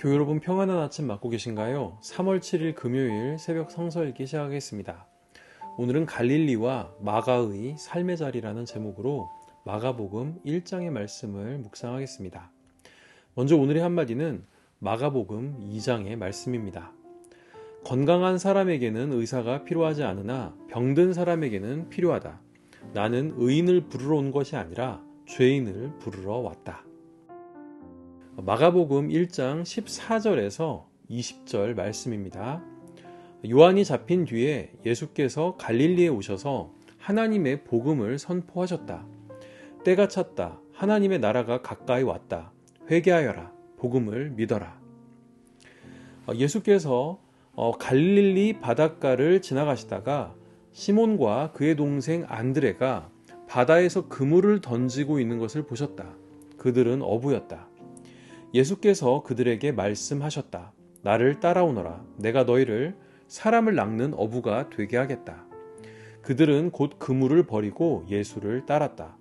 교회 여러분 평안한 아침 맞고 계신가요? 3월 7일 금요일 새벽 성서 읽기 시작하겠습니다. 오늘은 갈릴리와 마가의 삶의 자리라는 제목으로 마가복음 1장의 말씀을 묵상하겠습니다. 먼저 오늘의 한마디는 마가복음 2장의 말씀입니다. 건강한 사람에게는 의사가 필요하지 않으나 병든 사람에게는 필요하다. 나는 의인을 부르러 온 것이 아니라 죄인을 부르러 왔다. 마가복음 1장 14절에서 20절 말씀입니다. 요한이 잡힌 뒤에 예수께서 갈릴리에 오셔서 하나님의 복음을 선포하셨다. 때가 찼다. 하나님의 나라가 가까이 왔다. 회개하여라. 복음을 믿어라. 예수께서 갈릴리 바닷가를 지나가시다가 시몬과 그의 동생 안드레가 바다에서 그물을 던지고 있는 것을 보셨다. 그들은 어부였다. 예수께서 그들에게 말씀하셨다. 나를 따라오너라. 내가 너희를 사람을 낚는 어부가 되게 하겠다. 그들은 곧 그물을 버리고 예수를 따랐다.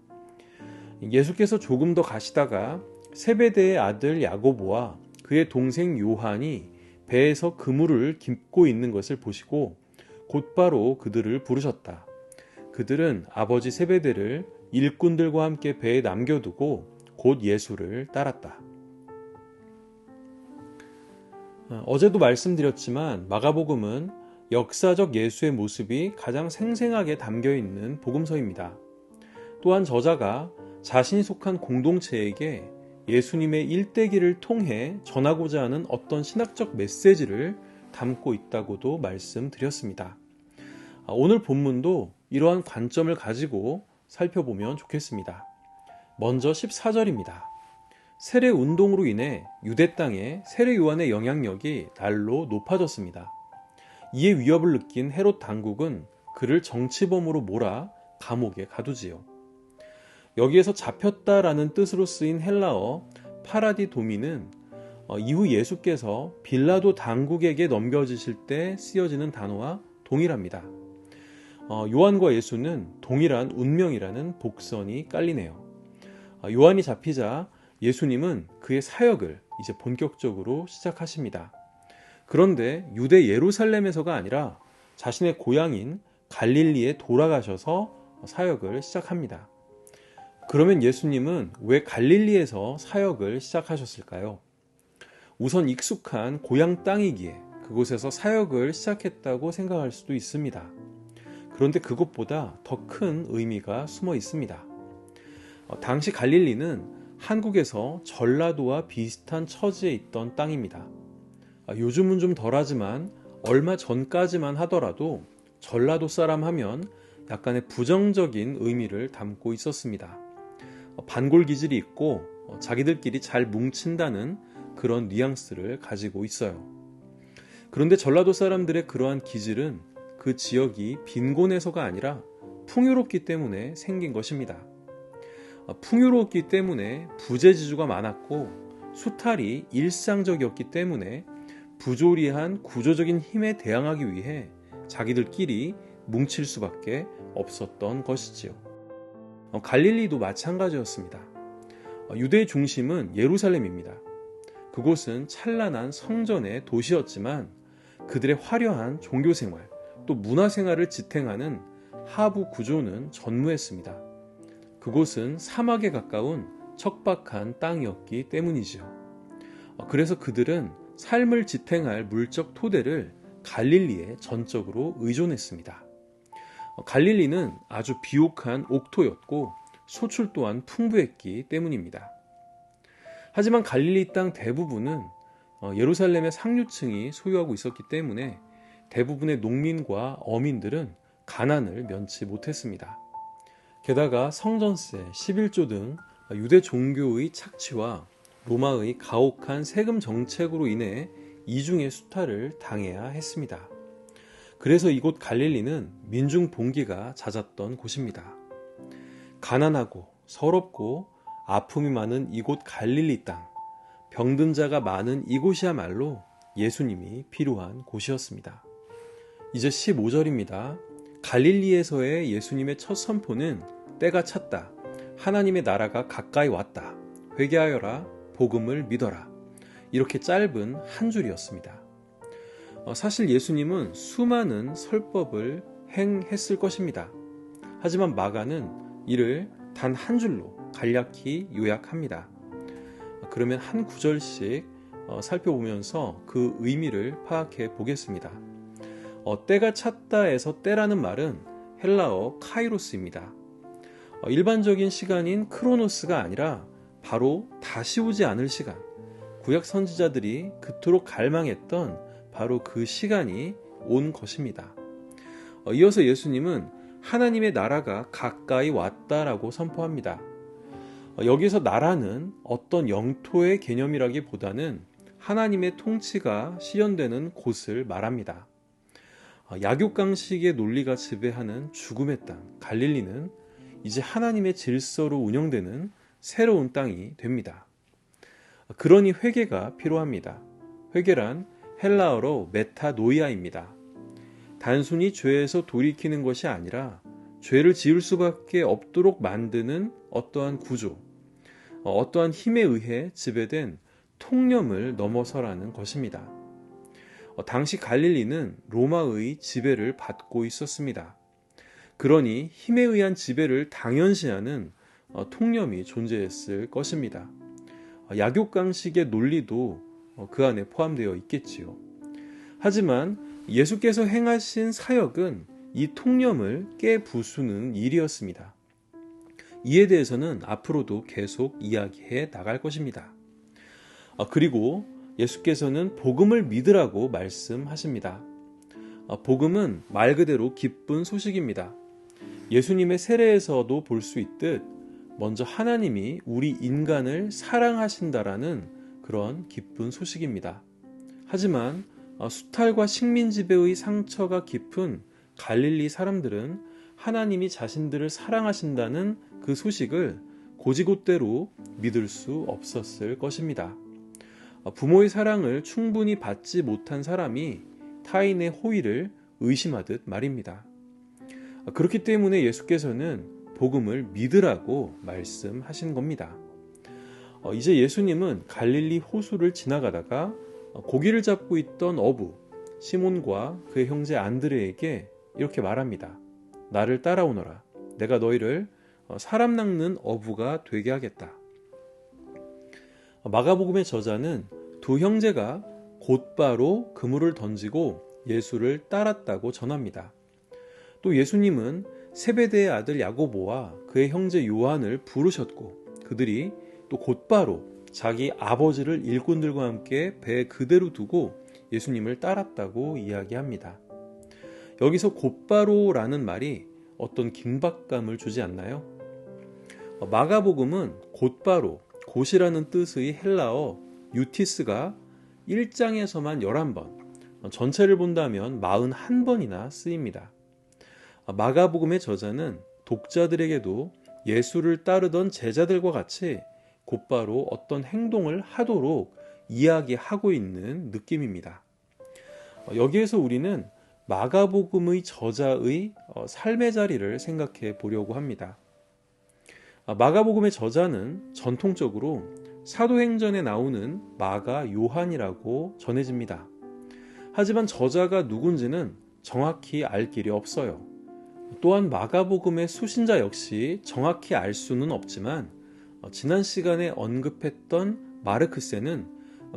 예수께서 조금 더 가시다가 세베대의 아들 야고보와 그의 동생 요한이 배에서 그물을 깁고 있는 것을 보시고 곧바로 그들을 부르셨다. 그들은 아버지 세베대를 일꾼들과 함께 배에 남겨두고 곧 예수를 따랐다. 어제도 말씀드렸지만 마가복음은 역사적 예수의 모습이 가장 생생하게 담겨있는 복음서입니다. 또한 저자가 자신이 속한 공동체에게 예수님의 일대기를 통해 전하고자 하는 어떤 신학적 메시지를 담고 있다고도 말씀드렸습니다. 오늘 본문도 이러한 관점을 가지고 살펴보면 좋겠습니다. 먼저 14절입니다. 세례 운동으로 인해 유대 땅에 세례 요한의 영향력이 날로 높아졌습니다. 이에 위협을 느낀 헤롯 당국은 그를 정치범으로 몰아 감옥에 가두지요. 여기에서 잡혔다라는 뜻으로 쓰인 헬라어 파라디도미는 이후 예수께서 빌라도 당국에게 넘겨지실 때 쓰여지는 단어와 동일합니다. 요한과 예수는 동일한 운명이라는 복선이 깔리네요. 요한이 잡히자 예수님은 그의 사역을 이제 본격적으로 시작하십니다. 그런데 유대 예루살렘에서가 아니라 자신의 고향인 갈릴리에 돌아가셔서 사역을 시작합니다. 그러면 예수님은 왜 갈릴리에서 사역을 시작하셨을까요? 우선 익숙한 고향 땅이기에 그곳에서 사역을 시작했다고 생각할 수도 있습니다. 그런데 그것보다 더 큰 의미가 숨어 있습니다. 당시 갈릴리는 한국에서 전라도와 비슷한 처지에 있던 땅입니다. 요즘은 좀 덜하지만 얼마 전까지만 하더라도 전라도 사람 하면 약간의 부정적인 의미를 담고 있었습니다. 반골 기질이 있고 자기들끼리 잘 뭉친다는 그런 뉘앙스를 가지고 있어요. 그런데 전라도 사람들의 그러한 기질은 그 지역이 빈곤해서가 아니라 풍요롭기 때문에 생긴 것입니다. 풍요로웠기 때문에 부재지주가 많았고 수탈이 일상적이었기 때문에 부조리한 구조적인 힘에 대항하기 위해 자기들끼리 뭉칠 수밖에 없었던 것이지요. 갈릴리도 마찬가지였습니다. 유대의 중심은 예루살렘입니다. 그곳은 찬란한 성전의 도시였지만 그들의 화려한 종교생활 또 문화생활을 지탱하는 하부 구조는 전무했습니다. 그곳은 사막에 가까운 척박한 땅이었기 때문이지요. 그래서 그들은 삶을 지탱할 물적 토대를 갈릴리에 전적으로 의존했습니다. 갈릴리는 아주 비옥한 옥토였고 소출 또한 풍부했기 때문입니다. 하지만 갈릴리 땅 대부분은 예루살렘의 상류층이 소유하고 있었기 때문에 대부분의 농민과 어민들은 가난을 면치 못했습니다. 게다가 성전세, 11조 등 유대 종교의 착취와 로마의 가혹한 세금 정책으로 인해 이중의 수탈을 당해야 했습니다. 그래서 이곳 갈릴리는 민중 봉기가 잦았던 곳입니다. 가난하고 서럽고 아픔이 많은 이곳 갈릴리 땅, 병든 자가 많은 이곳이야말로 예수님이 필요한 곳이었습니다. 이제 15절입니다. 갈릴리에서의 예수님의 첫 선포는 때가 찼다. 하나님의 나라가 가까이 왔다. 회개하여라. 복음을 믿어라. 이렇게 짧은 한 줄이었습니다. 사실 예수님은 수많은 설법을 행했을 것입니다. 하지만 마가는 이를 단 한 줄로 간략히 요약합니다. 그러면 한 구절씩 살펴보면서 그 의미를 파악해 보겠습니다. 때가 찼다에서 때라는 말은 헬라어 카이로스입니다. 일반적인 시간인 크로노스가 아니라 바로 다시 오지 않을 시간, 구약 선지자들이 그토록 갈망했던 바로 그 시간이 온 것입니다. 이어서 예수님은 하나님의 나라가 가까이 왔다라고 선포합니다. 여기서 나라는 어떤 영토의 개념이라기보다는 하나님의 통치가 실현되는 곳을 말합니다. 약육강식의 논리가 지배하는 죽음의 땅 갈릴리는 이제 하나님의 질서로 운영되는 새로운 땅이 됩니다. 그러니 회개가 필요합니다. 회개란 헬라어로 메타노이아입니다. 단순히 죄에서 돌이키는 것이 아니라 죄를 지을 수밖에 없도록 만드는 어떠한 구조, 어떠한 힘에 의해 지배된 통념을 넘어서라는 것입니다. 당시 갈릴리는 로마의 지배를 받고 있었습니다. 그러니 힘에 의한 지배를 당연시하는 통념이 존재했을 것입니다. 약육강식의 논리도 그 안에 포함되어 있겠지요. 하지만 예수께서 행하신 사역은 이 통념을 깨부수는 일이었습니다. 이에 대해서는 앞으로도 계속 이야기해 나갈 것입니다. 그리고 예수께서는 복음을 믿으라고 말씀하십니다. 복음은 말 그대로 기쁜 소식입니다. 예수님의 세례에서도 볼 수 있듯 먼저 하나님이 우리 인간을 사랑하신다라는 그런 기쁜 소식입니다. 하지만 수탈과 식민 지배의 상처가 깊은 갈릴리 사람들은 하나님이 자신들을 사랑하신다는 그 소식을 곧이곧대로 믿을 수 없었을 것입니다. 부모의 사랑을 충분히 받지 못한 사람이 타인의 호의를 의심하듯 말입니다. 그렇기 때문에 예수께서는 복음을 믿으라고 말씀하신 겁니다. 이제 예수님은 갈릴리 호수를 지나가다가 고기를 잡고 있던 어부 시몬과 그의 형제 안드레에게 이렇게 말합니다. 나를 따라오너라. 내가 너희를 사람 낚는 어부가 되게 하겠다. 마가복음의 저자는 두 형제가 곧바로 그물을 던지고 예수를 따랐다고 전합니다. 또 예수님은 세베대의 아들 야고보와 그의 형제 요한을 부르셨고 그들이 또 곧바로 자기 아버지를 일꾼들과 함께 배 그대로 두고 예수님을 따랐다고 이야기합니다. 여기서 곧바로라는 말이 어떤 긴박감을 주지 않나요? 마가복음은 곧바로, 곧이라는 뜻의 헬라어 유티스가 1장에서만 11번, 전체를 본다면 41번이나 쓰입니다. 마가복음의 저자는 독자들에게도 예수를 따르던 제자들과 같이 곧바로 어떤 행동을 하도록 이야기하고 있는 느낌입니다. 여기에서 우리는 마가복음의 저자의 삶의 자리를 생각해 보려고 합니다. 마가복음의 저자는 전통적으로 사도행전에 나오는 마가 요한이라고 전해집니다. 하지만 저자가 누군지는 정확히 알 길이 없어요. 또한 마가복음의 수신자 역시 정확히 알 수는 없지만 지난 시간에 언급했던 마르크세는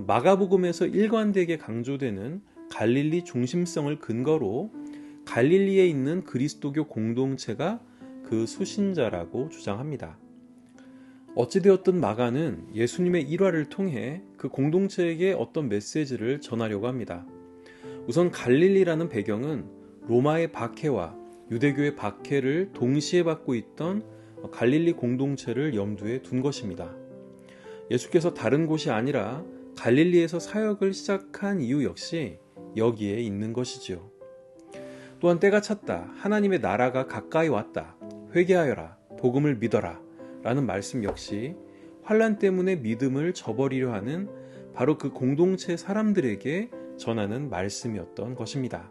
마가복음에서 일관되게 강조되는 갈릴리 중심성을 근거로 갈릴리에 있는 그리스도교 공동체가 그 수신자라고 주장합니다. 어찌되었든 마가는 예수님의 일화를 통해 그 공동체에게 어떤 메시지를 전하려고 합니다. 우선 갈릴리라는 배경은 로마의 박해와 유대교의 박해를 동시에 받고 있던 갈릴리 공동체를 염두에 둔 것입니다. 예수께서 다른 곳이 아니라 갈릴리에서 사역을 시작한 이유 역시 여기에 있는 것이지요. 또한 때가 찼다. 하나님의 나라가 가까이 왔다. 회개하여라. 복음을 믿어라. 라는 말씀 역시 환난 때문에 믿음을 저버리려 하는 바로 그 공동체 사람들에게 전하는 말씀이었던 것입니다.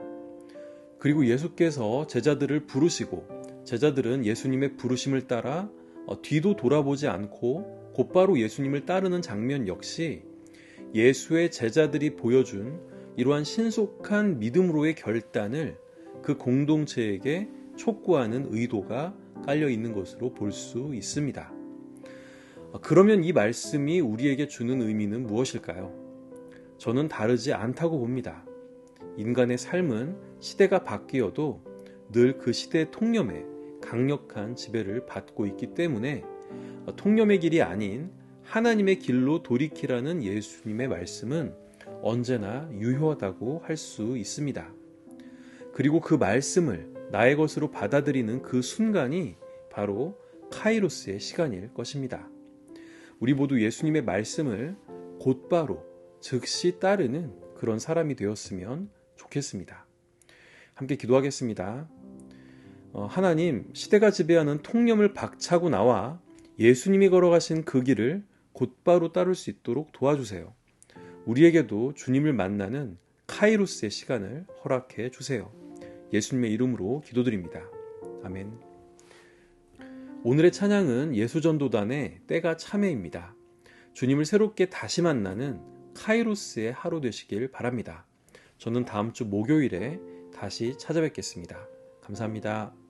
그리고 예수께서 제자들을 부르시고 제자들은 예수님의 부르심을 따라 뒤도 돌아보지 않고 곧바로 예수님을 따르는 장면 역시 예수의 제자들이 보여준 이러한 신속한 믿음으로의 결단을 그 공동체에게 촉구하는 의도가 깔려 있는 것으로 볼 수 있습니다. 그러면 이 말씀이 우리에게 주는 의미는 무엇일까요? 저는 다르지 않다고 봅니다. 인간의 삶은 시대가 바뀌어도 늘 그 시대의 통념에 강력한 지배를 받고 있기 때문에 통념의 길이 아닌 하나님의 길로 돌이키라는 예수님의 말씀은 언제나 유효하다고 할 수 있습니다. 그리고 그 말씀을 나의 것으로 받아들이는 그 순간이 바로 카이로스의 시간일 것입니다. 우리 모두 예수님의 말씀을 곧바로 즉시 따르는 그런 사람이 되었으면 좋겠습니다. 함께 기도하겠습니다. 하나님, 시대가 지배하는 통념을 박차고 나와 예수님이 걸어가신 그 길을 곧바로 따를 수 있도록 도와주세요. 우리에게도 주님을 만나는 카이로스의 시간을 허락해 주세요. 예수님의 이름으로 기도드립니다. 아멘. 오늘의 찬양은 예수전도단의 때가 참회입니다. 주님을 새롭게 다시 만나는 카이로스의 하루 되시길 바랍니다. 저는 다음 주 목요일에 다시 찾아뵙겠습니다. 감사합니다.